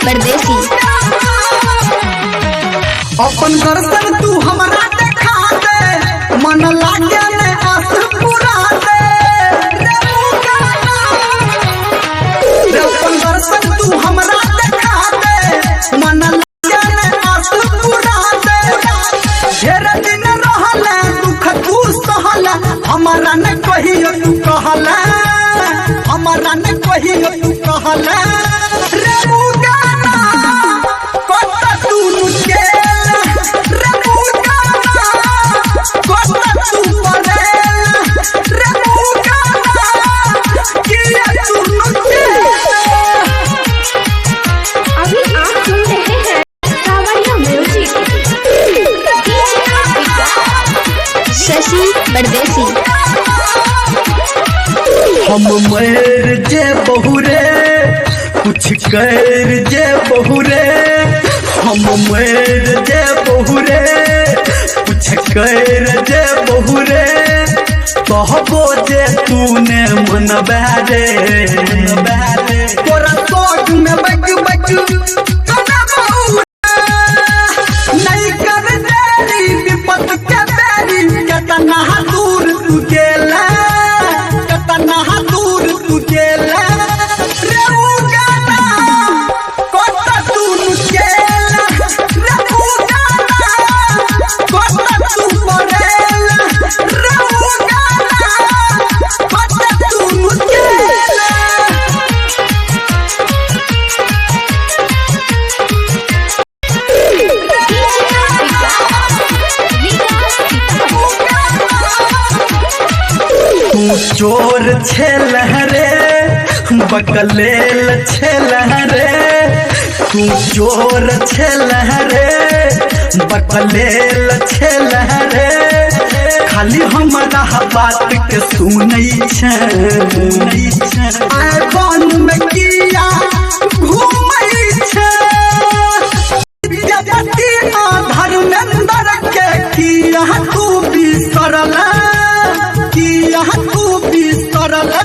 परदेसी। अपन दर्शन तू हमरा देखा दे, मन लागे ने आस पुरा दे। अपन दर्शन तू हमरा देखा दे, मन लागे ने आस पुरा दे। ढेर दिन रहले दुख तू सहले, हमारा न कहियो तू कहले, हमारा न कहियो तू कहले। रे मुगाना कोता तू नुकेला, रे मुगाना कोता तू परेला, रे मुगाना किया तू नुकेला। अभी आप सुन रहे हैं कावड़िया म्यूजिक। शशि परदेसी। हम मर जे बहुरे कुछ कर जे बहुरे, हम मर जे बहुरे कुछ कर जे बहुरे। कहबो जे तूने मन बैरे तोरा शौक में बग बग कना बहुरे। नहीं कर देरी विपत के बेरी, केतना दूर तू गेला, केतना दूर तू गेला। रे मुगाना कोता तू नुकेला, रे मुगाना कोता तू परेला, रे मुगाना कोता तू नुकेला। तू चोर छेल रे बकलेल छेल रे, तू चोर छेल रे बकलेल छेल रे। खाली हमारा बात के सुनै छै, आय बन में किया घूमै छै। जगती धर्मेंद्र के किया तू बिसरला, किया तू बिसरला।